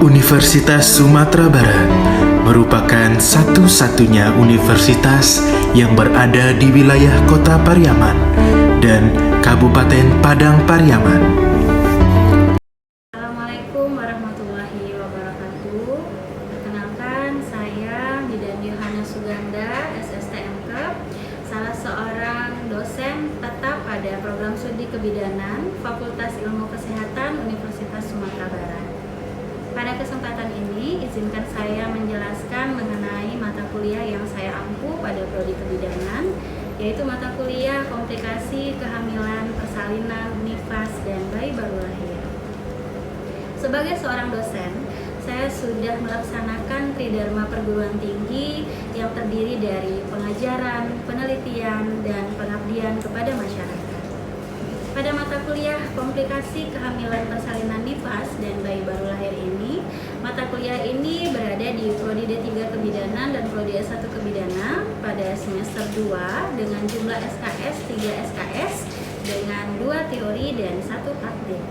Universitas Sumatera Barat merupakan satu-satunya universitas yang berada di wilayah Kota Pariaman dan Kabupaten Padang Pariaman. Assalamualaikum warahmatullahi wabarakatuh. Perkenalkan, saya Bidan Yohana Suganda, SSTMK, salah seorang dosen tetap pada program studi kebidanan Fakultas Ilmu Kesehatan Universitas Sumatera Barat. Pada kesempatan ini, izinkan saya menjelaskan mengenai mata kuliah yang saya ampu pada prodi kebidanan, yaitu mata kuliah komplikasi kehamilan, persalinan, nifas, dan bayi baru lahir. Sebagai seorang dosen, saya sudah melaksanakan tridharma perguruan tinggi yang terdiri dari pengajaran, penelitian, dan pengabdian kepada masyarakat. Pada mata kuliah komplikasi kehamilan, persalinan, nifas, dan bayi baru lahir ini, mata kuliah ini berada di prodi D3 Kebidanan dan prodi S1 Kebidanan pada semester 2 dengan jumlah SKS 3 SKS dengan 2 teori dan 1 praktik.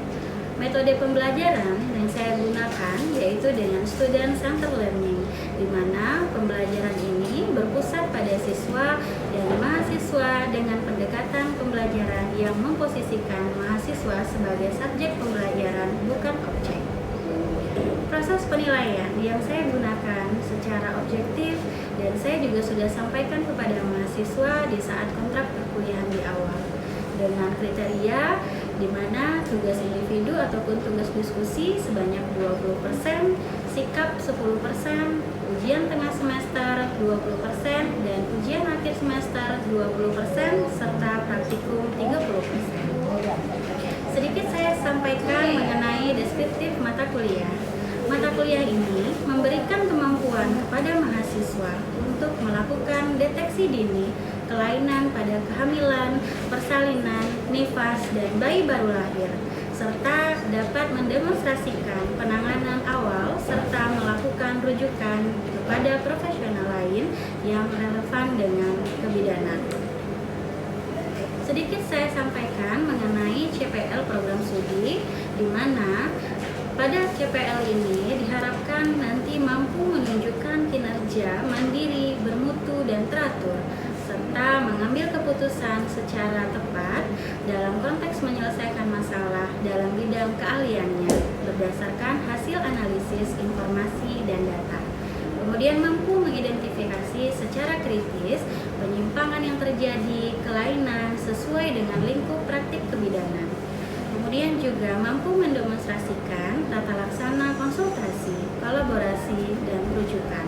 Metode pembelajaran yang saya gunakan yaitu dengan student center learning, di mana pembelajaran ini berpusat pada siswa dan mahasiswa dengan pendekatan pembelajaran yang memposisikan mahasiswa sebagai subjek pembelajaran bukan objek. Proses penilaian yang saya gunakan secara objektif dan saya juga sudah sampaikan kepada mahasiswa di saat kontrak perkuliahan di awal, dengan kriteria di mana tugas individu ataupun tugas diskusi sebanyak 20%, sikap 10%, ujian tengah semester 20%, dan ujian akhir semester 20%, serta praktikum 30%. Sedikit saya sampaikan mengenai deskriptif mata kuliah. Mata kuliah ini memberikan kemampuan kepada mahasiswa untuk melakukan deteksi dini kelainan pada kehamilan, persalinan, nifas, dan bayi baru lahir, serta dapat mendemonstrasikan penanganan awal serta melakukan rujukan kepada profesional lain yang relevan dengan kebidanan. Sedikit saya sampaikan mengenai CPL program studi, di mana pada CPL ini diharapkan nanti mampu menunjukkan kinerja mandiri, bermutu, dan teratur, serta mengambil keputusan secara tepat dalam konteks menyelesaikan masalah dalam bidang keahliannya berdasarkan hasil analisis informasi dan data. Kemudian mampu mengidentifikasi secara kritis penyimpangan yang terjadi, kelainan sesuai dengan lingkup praktik kebidanan. Kemudian juga mampu mendemonstrasikan tata laksana konsultasi, kolaborasi, dan rujukan,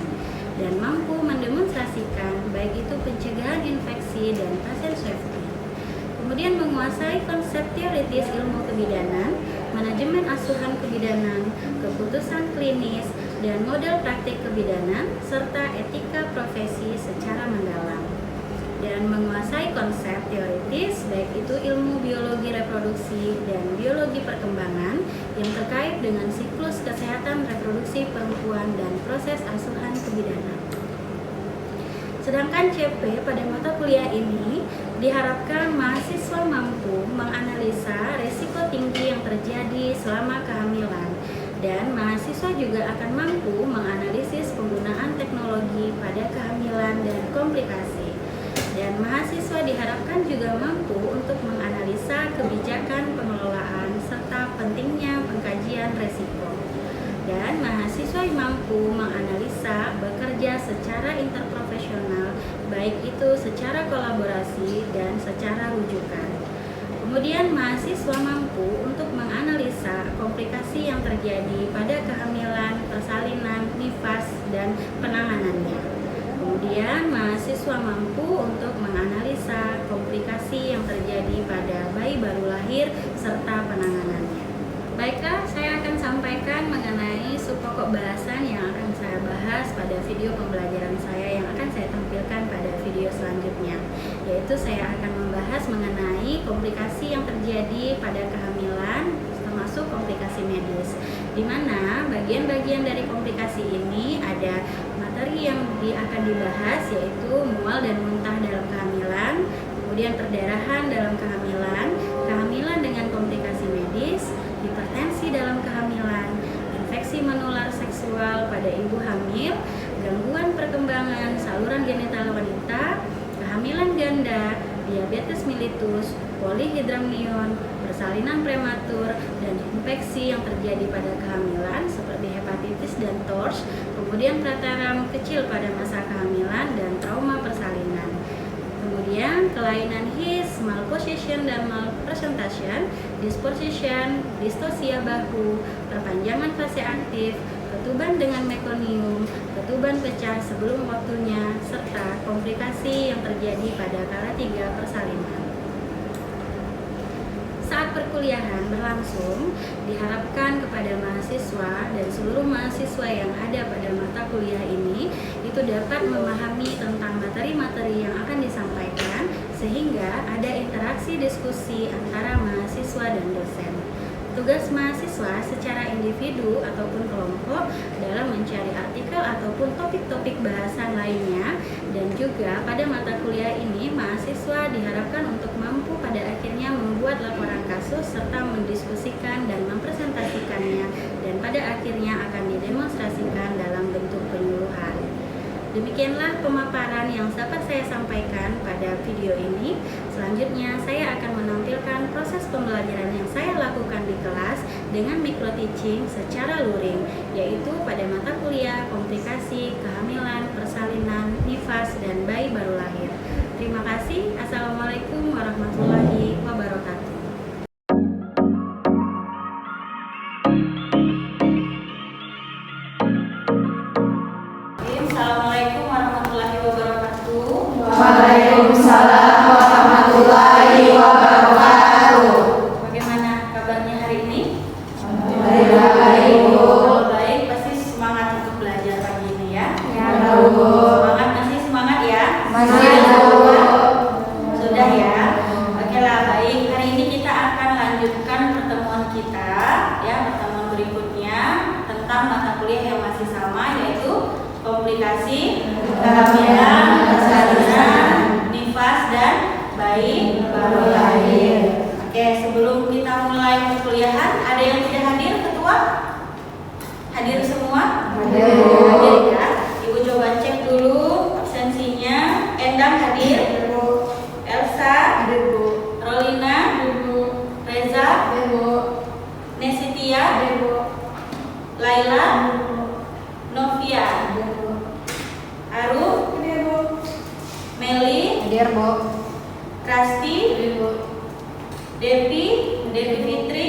dan mampu mendemonstrasikan baik itu pencegahan infeksi dan pasien safety. Kemudian menguasai konsep teoritis ilmu kebidanan, manajemen asuhan kebidanan, keputusan klinis, dan model praktik kebidanan, serta etika profesi secara mendalam. Dan menguasai konsep teoritis baik itu ilmu biologi reproduksi dan biologi perkembangan yang terkait dengan siklus kesehatan reproduksi perempuan dan proses asuhan kebidanan. Sedangkan CP pada mata kuliah ini diharapkan mahasiswa mampu menganalisa risiko tinggi yang terjadi selama kehamilan, dan mahasiswa juga akan mampu menganalisis penggunaan teknologi pada kehamilan dan komplikasi. Dan mahasiswa diharapkan juga mampu untuk menganalisa kebijakan pengelolaan serta pentingnya pengkajian resiko. Dan mahasiswa mampu menganalisa bekerja secara interprofesional, baik itu secara kolaborasi dan secara rujukan. Kemudian mahasiswa mampu untuk menganalisa komplikasi yang terjadi pada kehamilan, persalinan, nifas, dan penanganannya. Kemudian mahasiswa mampu untuk menganalisa komplikasi yang terjadi pada bayi baru lahir serta penanganannya. Baiklah, saya akan sampaikan mengenai subpokok bahasan yang akan saya bahas pada video pembelajaran saya yang akan saya tampilkan pada video selanjutnya, yaitu saya akan membahas mengenai komplikasi yang terjadi pada kehamilan termasuk komplikasi medis, di mana bagian-bagian dari komplikasi ini ada materi yang akan dibahas, yaitu mual dan muntah dalam kehamilan, kemudian perdarahan dalam kehamilan, kehamilan dengan komplikasi medis, hipertensi dalam kehamilan, infeksi menular fetus, polihidramnion, persalinan prematur, dan infeksi yang terjadi pada kehamilan seperti hepatitis dan TORCH, kemudian preteram kecil pada masa kehamilan, dan trauma persalinan. Kemudian kelainan his, malposition dan malpresentation, disposition, distosia bahu, perpanjangan fase aktif, ketuban dengan mekonium, ketuban pecah sebelum waktunya, serta komplikasi yang terjadi pada kala 3 persalinan. Saat perkuliahan berlangsung, diharapkan kepada mahasiswa dan seluruh mahasiswa yang ada pada mata kuliah ini itu dapat memahami tentang materi-materi yang akan disampaikan sehingga ada interaksi diskusi antara mahasiswa dan dosen. Tugas mahasiswa secara individu ataupun kelompok dalam mencari artikel ataupun topik-topik bahasan lainnya, dan juga pada mata kuliah ini mahasiswa diharapkan untuk mampu pada akhirnya membuat laporan kasus serta mendiskusikan dan mempresentasikannya, dan pada akhirnya akan didemonstrasikan dalam bentuk penyuluhan. Demikianlah pemaparan yang dapat saya sampaikan pada video ini. Selanjutnya saya akan menampilkan proses pembelajaran yang saya lakukan di kelas dengan micro teaching secara luring, yaitu pada mata kuliah komplikasi, kehamilan, persalinan, nifas, dan bayi baru lahir. Terima kasih. Assalamualaikum warahmatullahi wabarakatuh. Assalamualaikum warahmatullahi wabarakatuh. Waalaikumsalam warahmatullahi wabarakatuh. Bagaimana kabarnya hari ini? Alhamdulillah baik, Bu. Kalau baik, pasti semangat untuk belajar pagi ini ya. Ya, Bu. Semangat, masih semangat ya? Masih, Bu. Sudah ya. Oke lah, baik. Hari ini kita akan lanjutkan pertemuan kita ya, pertemuan berikutnya tentang mata kuliah yang masih sama, yaitu komplikasi, kehamilan, persalinan, nifas, dan bayi baru lahir. Oke, sebelum kita mulai perkuliahan, ada yang tidak hadir, Ketua? Hadir semua? Hadir. Hadir ya. Ibu coba cek dulu absensinya. Endang hadir? Elsa? Hadir, Bu. Rolina? Reza? Hadir, Bu. Nesitia? Hadir, Bu. Laila? Hadir, Bu. Novia? Hadir, Bu. Aru? Hadir, Bu. Meli? Hadir, Bu. Rasti? Hadir, Bu. Devi Fitri,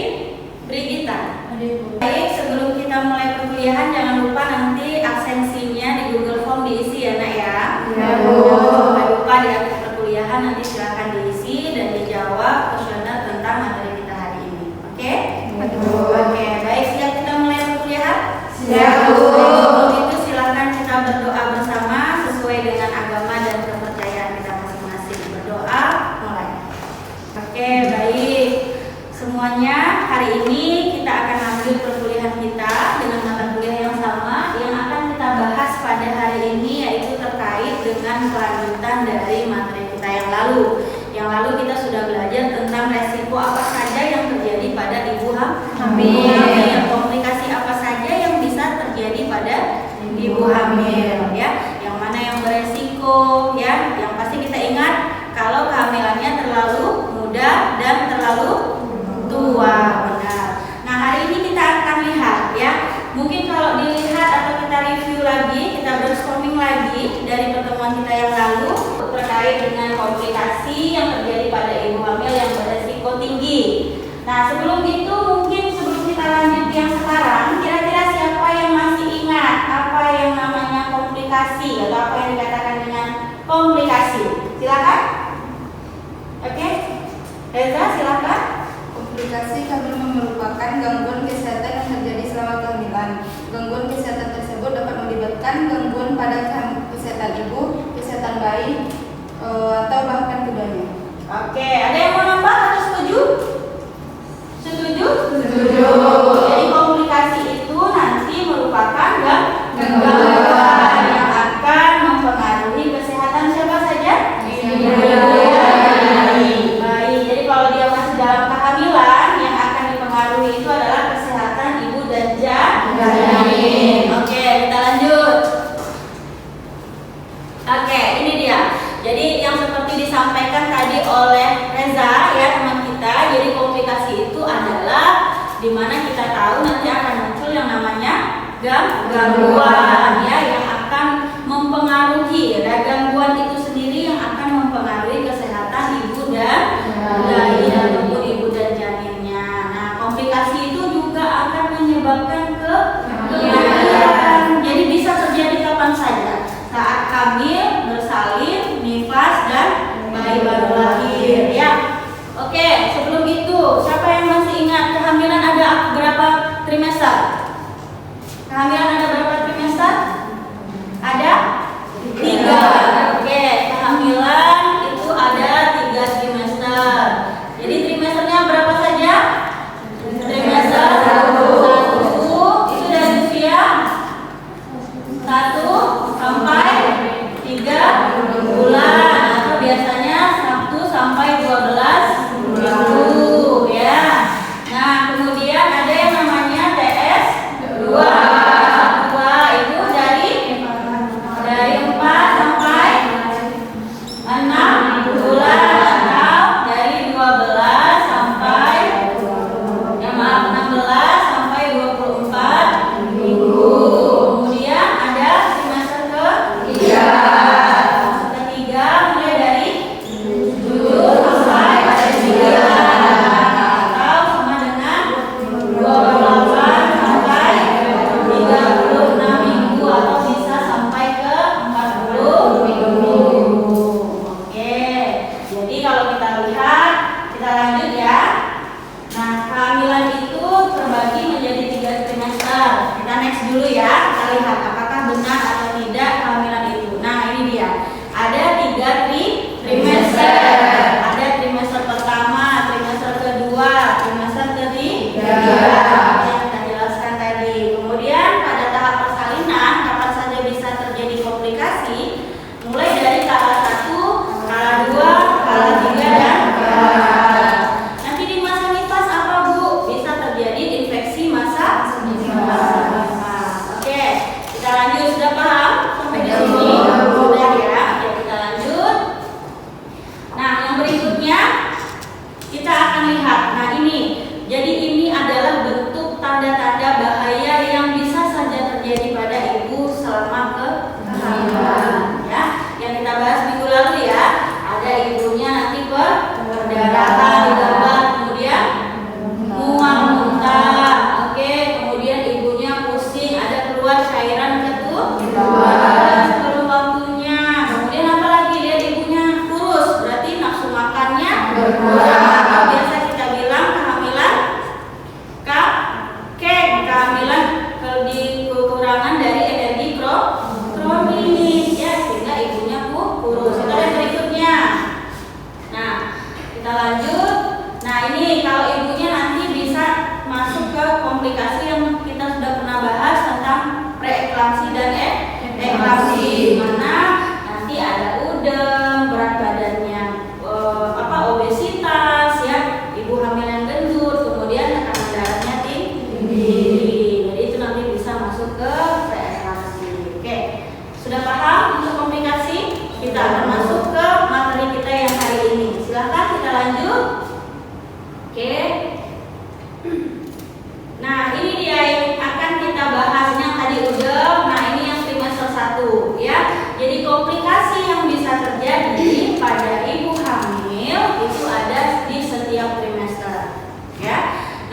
Brigita. Hadir, Bu. Baik, sebelum kita mulai perkuliahan jangan lupa nanti absensinya di Google Form diisi ya, Nak ya. Ya, Bu. Jangan lupa di akhir perkuliahan nanti silakan diisi dan dijawab kuesioner tentang materi kita hari ini. Oke? Ya, Bu. Oke, baik, siap kita mulai perkuliahan? Siap, Bu. Sebelum itu silakan kita berdoa bersama sesuai dengan agama dan kepercayaan kita masing-masing. Berdoa, mulai. Oke, baik. Semuanya, hari ini kita akan lanjut perkuliahan kita dengan mata kuliah yang sama. Yang akan kita bahas pada hari ini yaitu terkait dengan kelanjutan dari materi kita yang lalu. Yang lalu kita sudah belajar tentang resiko apa saja yang terjadi pada ibu hamil, komplikasi apa saja yang bisa terjadi pada ibu hamil, ya. Yang mana yang beresiko, ya. Yang pasti kita ingat kalau kehamilannya terlalu muda dan terlalu tua, benar. Nah, hari ini kita akan lihat ya. Mungkin kalau dilihat atau kita review lagi, kita brainstorming lagi dari pertemuan kita yang lalu terkait dengan komplikasi yang terjadi pada ibu hamil yang beresiko tinggi. Nah, sebelum itu mungkin sebelum kita lanjut yang sekarang, kira-kira siapa yang masih ingat apa yang namanya komplikasi atau apa yang dikatakan dengan komplikasi? Silakan. Oke. Reza, silakan. Komplikasi kehamilan merupakan gangguan kesehatan yang terjadi selama kehamilan. Gangguan kesehatan tersebut dapat melibatkan gangguan pada kesehatan ibu, kesehatan bayi, atau bahkan keduanya. Oke, ada yang mau nambah atau setuju? Setuju? Setuju. Jadi komplikasi itu nanti merupakan gangguan yang akan mempengaruhi kesehatan siapa saja? Bayi. Jadi kalau dia masih dalam kehamilan, yang akan dipengaruhi itu adalah kesehatan ibu dan janin. Oke, kita lanjut. Oke, ini dia. Jadi yang seperti disampaikan tadi oleh Reza, dimana kita tahu nanti akan muncul yang namanya gangguan ya, yang akan mempengaruhi ya, gangguan itu sendiri yang akan mempengaruhi kesehatan ibu dan bayi ataupun ibu dan janinnya. Nah, komplikasi itu juga akan menyebabkan kematian. Jadi bisa terjadi kapan saja, saat hamil, bersalin, nifas, dan bayi baru lahir ya. Oke, sebelum itu siapa yang masih ingat kehamilan ada berapa trimester? Kehamilan ada berapa trimester? Ada 3. Oke, kehamilan itu ada 3 trimester. Jadi trimesternya berapa saja? Trimester 1 itu dari usia 1 sampai 3 bulan, atau biasanya 1 sampai 12 minggu ya. Nah, kemudian ada yang namanya TS2. Itu dari 4 sampai 6 bulan, atau dari 12 sampai 16 sampai 24 minggu. Kemudian ada trimester ketiga. Ketiga mulai dari 7 sampai 9, atau sama dengan 28 sampai 36 minggu, atau bisa sampai ke 40 minggu. Oke, jadi kalau kita lihat, kita lanjut ya. Nah, kehamilan itu terbagi menjadi 3 trimester. Kita next dulu ya, kita lihat apakah benar atau tidak kehamilan itu. Nah, ini dia. Ada 3 trimester. Ada trimester pertama, trimester kedua, trimester ketiga yang kita jelaskan tadi. Kemudian pada tahap persalinan, kapan saja bisa terjadi komplikasi, mulai dari kala 1, kala 2, kala 3, dan kala 4. Nanti di masa nifas apa Bu? Bisa terjadi infeksi masa nifas. Oke, kita lanjut. Sudah paham sampai di sini? Sudah ya. Oke, kita lanjut. Nah, yang berikutnya kita akan lihat. Nah, ini. Jadi ini adalah bentuk tanda-tanda bahaya yang bisa saja terjadi pada ibu selama kehamilan ya. Yang kita bahas minggu lalu ya. Ada ibunya nanti perdarahan di gambar, kemudian mual muntah. Oke, kemudian ibunya pusing, ada keluar cairan sebelum waktunya. Kemudian apa lagi? Lihat ibunya kurus, berarti nafsu makannya berkurang. Biasa kita bilang kehamilan kehamilan di kekurangan dari energi kronis ya, sehingga ibunya kurus. Kita lihat berikutnya. Nah, kita lanjut. Nah, ini kalau ibunya nanti bisa masuk ke komplikasi yang kita sudah pernah bahas tentang preeklamsi dan eklamsi, mana nanti ada udem, berat badannya obesitas ya, ibu hamil yang gendut, kemudian tekanan darahnya tinggi. Jadi itu nanti bisa masuk ke preeklamsi. Oke, sudah paham untuk komplikasi? Kita akan masuk ke materi kita yang hari ini. Silahkan kita lanjut. Oke. Nah, ini dia yang akan kita bahas, yang tadi udem. Nah, ini yang trimester 1 ya. Jadi komplikasi yang bisa terjadi pada ibu hamil itu ada di setiap trimester ya.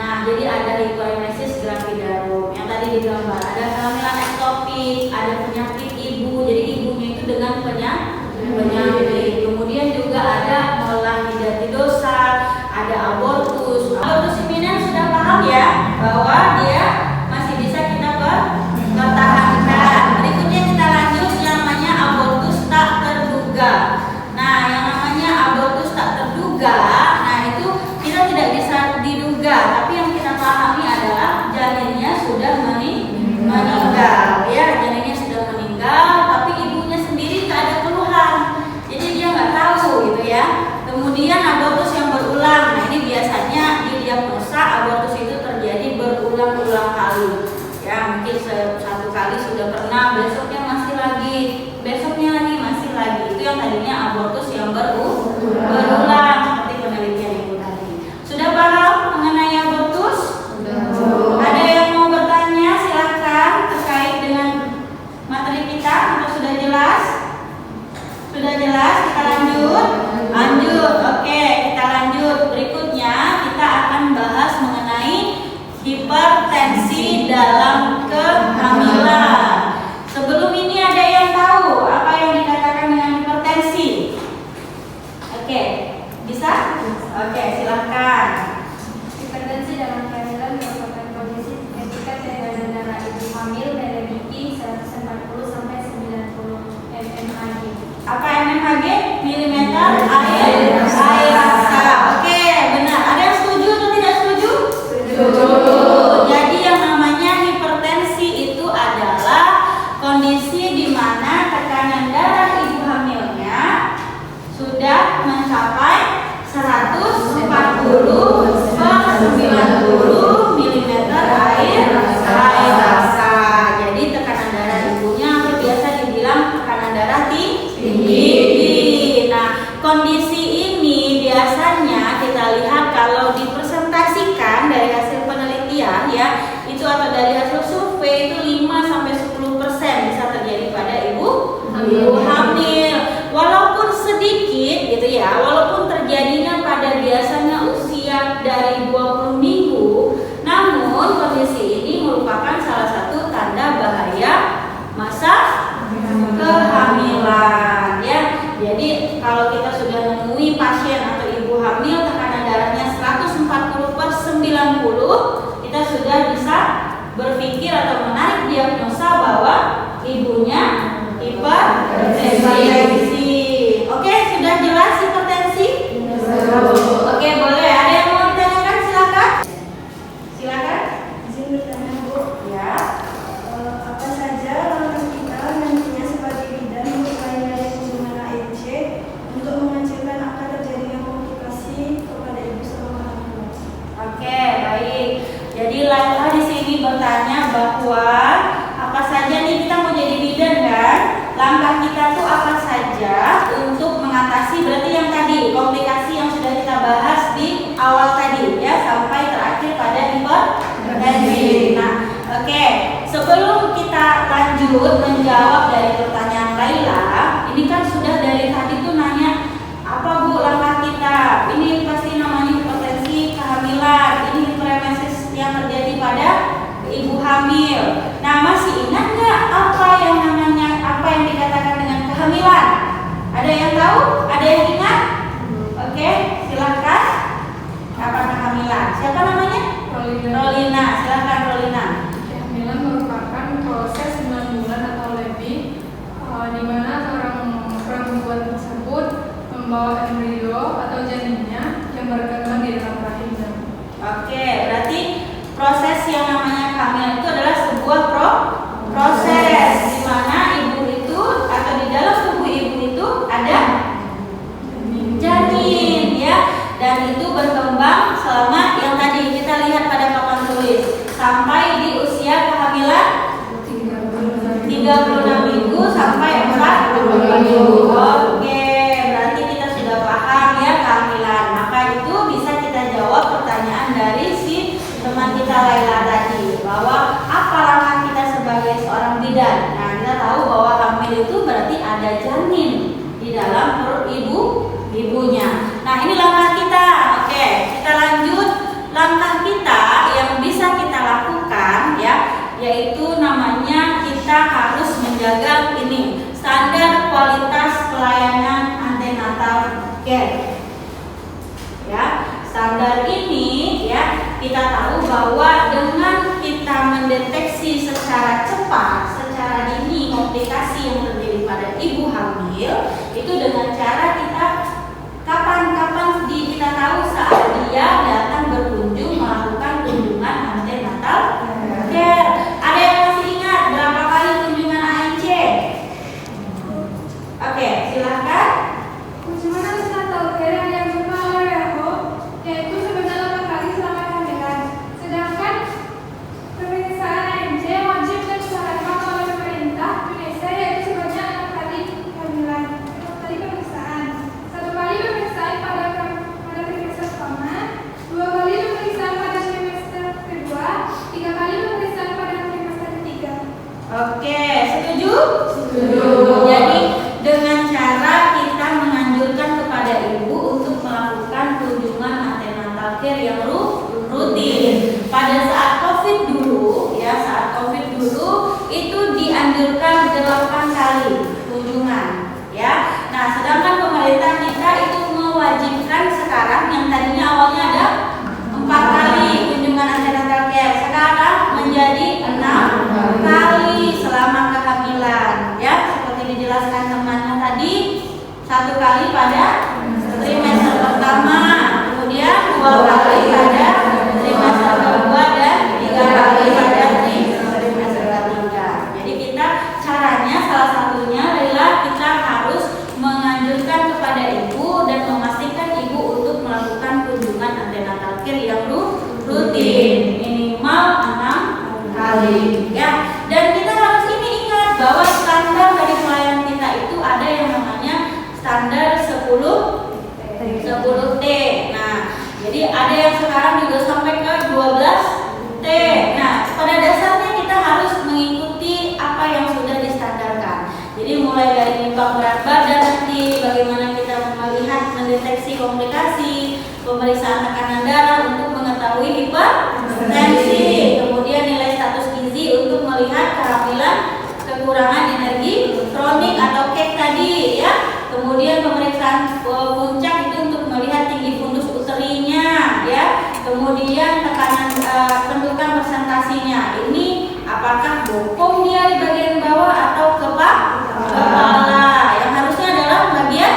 Nah, jadi ada hiperemesis gravidarum yang tadi digambar, ada kehamilan ektopik, ada penyakit ibu, jadi ibunya itu dengan penyakit. Kemudian juga ada melahidatidosa, ada abortus. Abortus iminen sudah paham ya, bahwa dia masih bisa kita pertahankan. Berikutnya kita lanjut yang namanya abortus tak terduga. Nah, yang namanya abortus tak terduga, nah itu kita tidak bisa diduga, tapi yang kita pahami adalah janinnya sudah meninggal ya, janinnya sudah meninggal, tapi ibunya sendiri tak ada keluhan, jadi dia nggak tahu gitu ya. Kemudian abortus yang berulang, nah ini biasanya didiagnosa abortus itu terjadi berulang-ulang kali ya, mungkin satu kali sudah pernah, besoknya masih lagi, besoknya lagi masih lagi. Itu yang tadinya abortus yang berulang, seperti penelitian ibu tadi. Sudah paham mengenai abortus? Sudah. ya, itu atau dari hasil survei itu 5-10% bisa terjadi pada ibu hamil. Walaupun sedikit gitu ya, walaupun terjadinya pada biasanya usia dari 20 minggu, namun kondisi ini merupakan salah satu tanda bahaya masa kehamilan ya. Jadi kalau kita sudah menemui pasien atau ibu hamil tekanan darahnya 140/90, kita sudah bisa berpikir atau menarik diagnosa bahwa ibunya hipertensi. Oke, sudah jelas hipertensi? Oke, boleh. Ada yang mau ditanyakan? Silakan. Silakan. Izin bertanya, Bu. Ya. Apa saja langkah kita nantinya sebagai bidan selain dari kunjungan ANC untuk mengecilkan angka terjadinya komplikasi kepada ibu selama hamil? Oke, baik. Jadi Laila di sini bertanya bahwa apa saja nih kita mau jadi bidan kan? Langkah kita tuh apa saja untuk mengatasi berarti yang tadi komplikasi yang sudah kita bahas di awal tadi ya sampai terakhir pada hipertensi. Nah, oke. Sebelum kita lanjut menjawab dari pertanyaan Laila, ini kan sudah dari tadi tuh nanya apa Bu langkah kita? Ini pasti namanya hipertensi kehamilan. Ini hiperemesis yang terjadi pada ibu hamil. Nah, masih ingat nggak apa yang dikatakan dengan kehamilan? Ada yang tahu? Ada yang ingat? Oke, silakan. Apa kehamilan? Siapa namanya? Rolina. Silakan Rolina. Kehamilan merupakan proses 9 bulan atau lebih di mana seorang perempuan tersebut membawa embrio atau janinnya yang berkembang di dalam rahimnya. Oke, berarti proses yang namanya kehamilan itu adalah sebuah proses di mana ibu itu atau di dalam tubuh ibu itu ada janin ya, dan itu berkembang selama yang tadi kita lihat pada papan tulis sampai di usia kehamilan 36 minggu sampai 40 minggu. Oke, berarti kita sudah paham ya kehamilan. Maka itu bisa kita jawab pertanyaan dari si teman kita Laila tadi bahwa apa langkah kita sebagai seorang bidan. Nah, kita tahu bahwa hamil itu berarti ada janin di dalam perut ibunya. Nah, ini langkah kita. Oke, kita lanjut. Langkah kita yang bisa kita lakukan ya, yaitu namanya kita harus menjaga ini standar kualitas pelayanan antenatal care. Ya, standar ini ya kita tahu bahwa dengan kita mendeteksi secara cepat, secara dini komplikasi yang terjadi pada ibu hamil itu dengan cara kita kapan kita tahu saat dia datang berkunjung melakukan kunjungan antenatal care. Ada yang masih ingat berapa kali kunjungan ANC? Oke, silakan. Kunjungan antenatal care yang dilakukan oleh WHO yaitu sebanyak 8 kali selama kehamilan. Sedangkan pemeriksaan ANC wajib dan disarankan oleh pemerintah Indonesia yaitu sebanyak 6 kali kehamilan. 6 kali pemeriksaan. 1 kali pemeriksaan pada trimester pertama, 2 kali pemeriksaan pada trimester kedua, 3 kali pemeriksaan pada trimester ketiga. Oke, setuju? Setuju. Jadi dengan cara kita menganjurkan kepada ibu untuk melakukan kunjungan antenatal care yang rutin. Pada saat COVID dulu, ya saat COVID dulu itu dianjurkan 8 kali kunjungan, ya. Nah, sedangkan pemerintah kita itu mewajibkan sekarang yang tadinya awalnya ada 4 kali kunjungan antenatal care, sekarang menjadi 6 kali selama kehamilan, ya. Seperti dijelaskan temannya tadi, 1 kali pada trimester pertama, kemudian 2 kali pada trimester kedua dan 3 kali pada trimester ketiga. Jadi kita caranya salah satunya adalah kita harus menganjurkan kepada ibu dan memastikan ibu untuk melakukan kunjungan antenatal care yang rutin minimal 6 kali ya. Dan kita harus ini ingat bahwa standar dari pelayanan kita itu ada yang namanya standar 10T. Nah, jadi ada yang sekarang juga sampai ke 12T. kekurangan energi kronik atau KEK tadi ya. Kemudian pemeriksaan puncak itu untuk melihat tinggi fundus uterinya ya. Kemudian tekanan tentukan persentasinya. Ini apakah bokong dia di bagian bawah atau kepala? Yang harusnya adalah bagian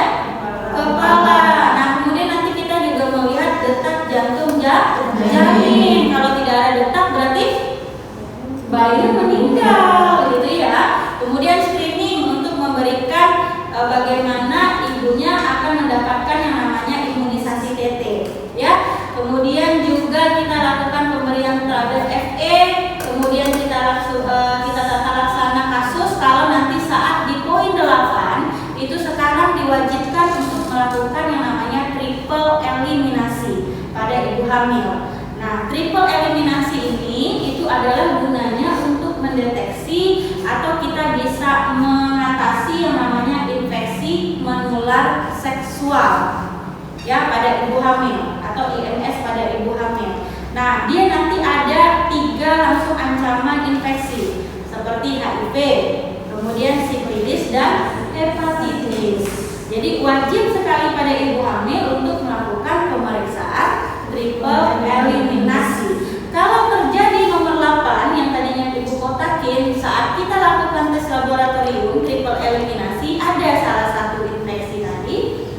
kepala. Nah, kemudian nanti kita juga melihat detak jantung janin. Kalau tidak ada detak berarti bayi meninggal gitu ya. Kemudian screening untuk memberikan bagaimana ibunya akan mendapatkan yang namanya imunisasi TT ya. Kemudian juga kita lakukan pemberian terapi FE. Kemudian kita tata laksana kasus kalau nanti saat di poin 8 itu sekarang diwajibkan untuk melakukan yang namanya triple eliminasi pada ibu hamil. Nah, triple eliminasi ini itu adalah gunanya untuk mendeteksi atau kita bisa mengatasi yang namanya infeksi menular seksual ya pada ibu hamil atau IMS pada ibu hamil. Nah, dia nanti ada 3 langsung ancaman infeksi seperti HIV, kemudian sifilis dan hepatitis. Jadi wajib sekali pada ibu hamil untuk melakukan pemeriksaan triple eliminasi. Kalau terjadi nomor 8 yang tadinya ibu kotakin, saat kita lakukan tes laboratorium triple eliminasi ada salah satu infeksi tadi,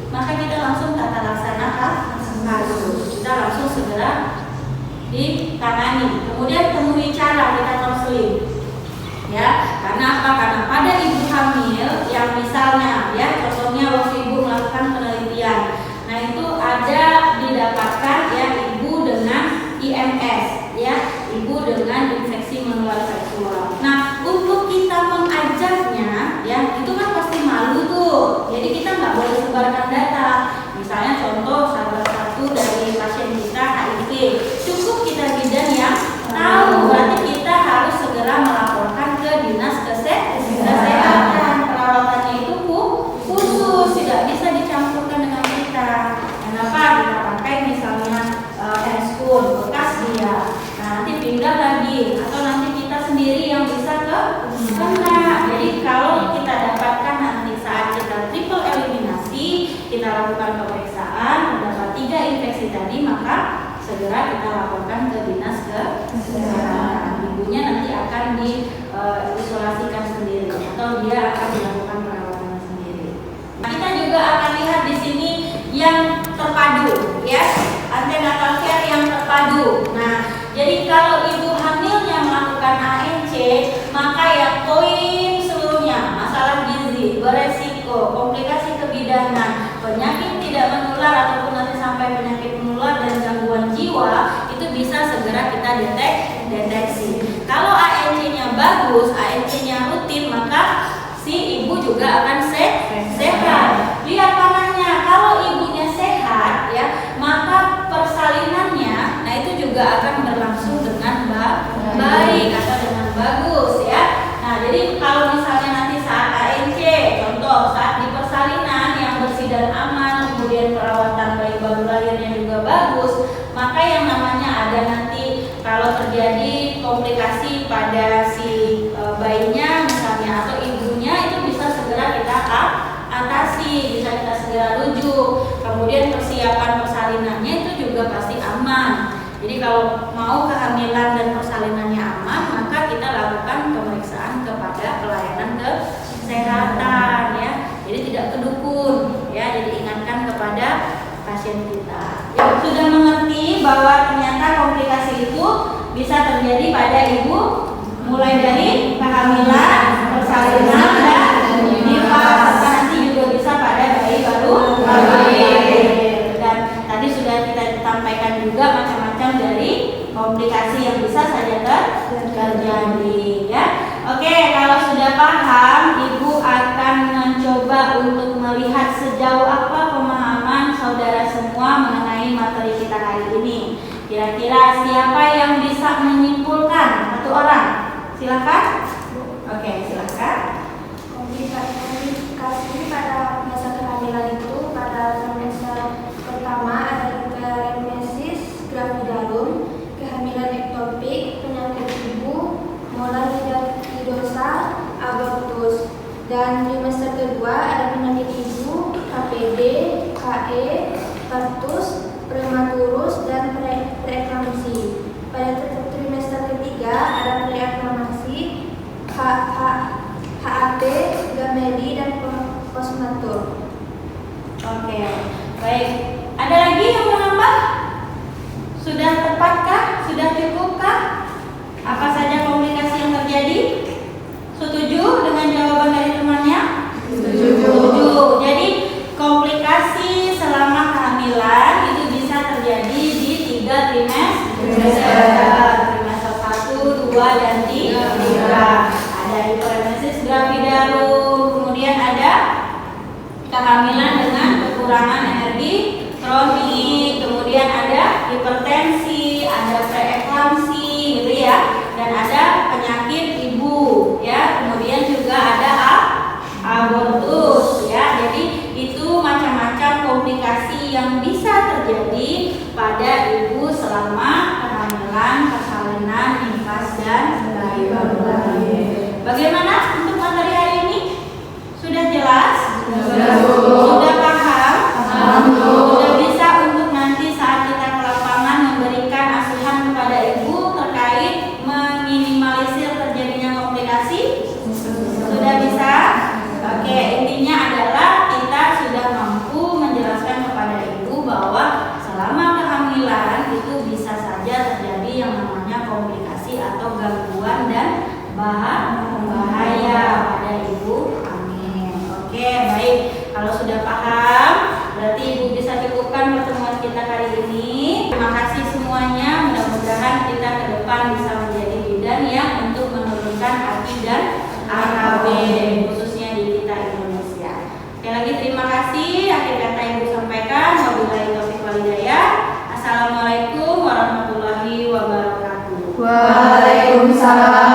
maka kita langsung tata laksana kasus. Kita langsung segera ditangani. Kemudian temui cara kita konseling. Ya, karena apa? Karena pada ibu hamil yang misalnya ya contohnya waktu ibu melakukan penelitian. Nah, itu ada didapatkan ya ibu dengan IMS ya, ibu dengan infeksi menular seksual. Nah, untuk kita mengajaknya ya itu kan pasti malu tuh. Jadi kita nggak boleh sebarkan data. Misalnya contoh salah satu dari pasien kita HIV, cukup kita bidan yang tahu. Berarti kita harus segera melaporkan ke dinas kesehatan. Perawatannya itu khusus, tidak bisa dicampurkan dengan kita. Kenapa? Kita pakai misalnya handscoon bekas dia. Nah, nanti pindah lagi atau nanti kita sendiri yang bisa kena. Jadi kalau kita dapatkan nanti saat kita triple eliminasi, kita lakukan pemeriksaan mendapat 3 infeksi tadi, maka segera kita laporkan ke dinas kesehatan. Ibunya nanti akan diisolasikan sendiri atau dia akan dilakukan perawatan sendiri. Nah, kita juga akan lihat di sini yang terpadu ya, antenatal care yang terpadu. Nah, jadi kalau ibu hamilnya melakukan ANC, maka ya poin seluruhnya masalah gizi, beresiko, komplikasi kebidanan, penyakit tidak menular ataupun nanti sampai penyakit menular dan gangguan jiwa itu bisa segera kita deteksi. Kalau ANC-nya bagus, ANC-nya rutin, maka si ibu juga akan sehat. Lihat panahnya, kalau ibunya sehat ya, maka persalinannya, nah itu juga akan berlangsung dengan baik atau dengan bagus ya. Nah, jadi kalau misalnya nanti saat ANC, contoh saat di persalinan yang bersih dan aman, kemudian perawatan bayi baru lahirnya juga bagus, maka yang namanya ada nanti kalau terjadi komplikasi pada si bayinya misalnya atau ibunya, itu bisa segera kita atasi, bisa kita segera rujuk. Kemudian persiapan persalinannya itu juga pasti aman. Jadi kalau mau kehamilan dan persalinannya aman, maka kita lakukan pemeriksaan kepada pelayanan kesehatan ya. Jadi tidak ke dukun ya. Jadi ingatkan kepada pasien kita. Yang sudah mengerti bahwa ternyata komplikasi itu bisa terjadi pada ibu mulai dari kehamilan, persalinan dan nifas. Nanti juga bisa pada bayi baru lahir. Dan tadi sudah kita sampaikan juga macam-macam dari komplikasi yang bisa saja terjadi ya. Oke, kalau sudah paham, ibu akan mencoba untuk melihat sejauh apa pemahaman saudara semua mengenai materi kita hari ini. Kira-kira siapa yang bisa menyimpulkan? Satu orang, silakan. Oke, silakan. Komplikasi pada masa kehamilan itu pada trimester pertama ada parentesis gravidarum, kehamilan ektopik, penyakit ibu, molar hidosa, abortus. Dan trimester kedua ada penyakit ibu, HPD, HE, pertus, prematurus, dan preeklamsi. Pada trimester ketiga ada preeklamasi, HAP, gamedi, dan postnatal. Oke, baik. Ada lagi yang mau nambah? Sudah tepatkah? Sudah cukupkah? Apa saja komplikasi yang terjadi? Setuju dengan jawaban dari temannya? Setuju. Jadi komplikasi selama kehamilan itu bisa terjadi di 3 trimester. Trimester 1, 2, dan 3. Ada hiperemesis gravidarum, kemudian ada kehamilan dengan kekurangan energi kronik, kemudian ada hipertensi, ada preeklamsi gitu ya, dan ada penyakit ibu ya, kemudian juga ada abortus ya. Jadi itu macam-macam komplikasi yang bisa terjadi pada ibu selama kehamilan, persalinan, nifas, dan bayi baru lahir. Bagaimana untuk materi hari ini? Sudah jelas? Sudah paham? Sudah bisa untuk nanti saat kita ke lapangan memberikan asuhan kepada ibu terkait meminimalisir terjadinya komplikasi? Sudah bisa? Oke, intinya adalah kita sudah mampu menjelaskan kepada ibu bahwa selama kehamilan itu bisa saja terjadi yang namanya komplikasi atau gangguan dan bahaya pada ibu hamil. Oke, baik. Kalau sudah paham, berarti ibu bisa cukupkan pertemuan kita kali ini. Terima kasih semuanya. Mudah-mudahan kita ke depan bisa menjadi bidan yang untuk menurunkan AKI dan AKB, khususnya di kita Indonesia. Sekali lagi terima kasih. Akhir kata ibu sampaikan. Wabillahi taufiq wal hidayah. Assalamualaikum warahmatullahi wabarakatuh. Waalaikumsalam.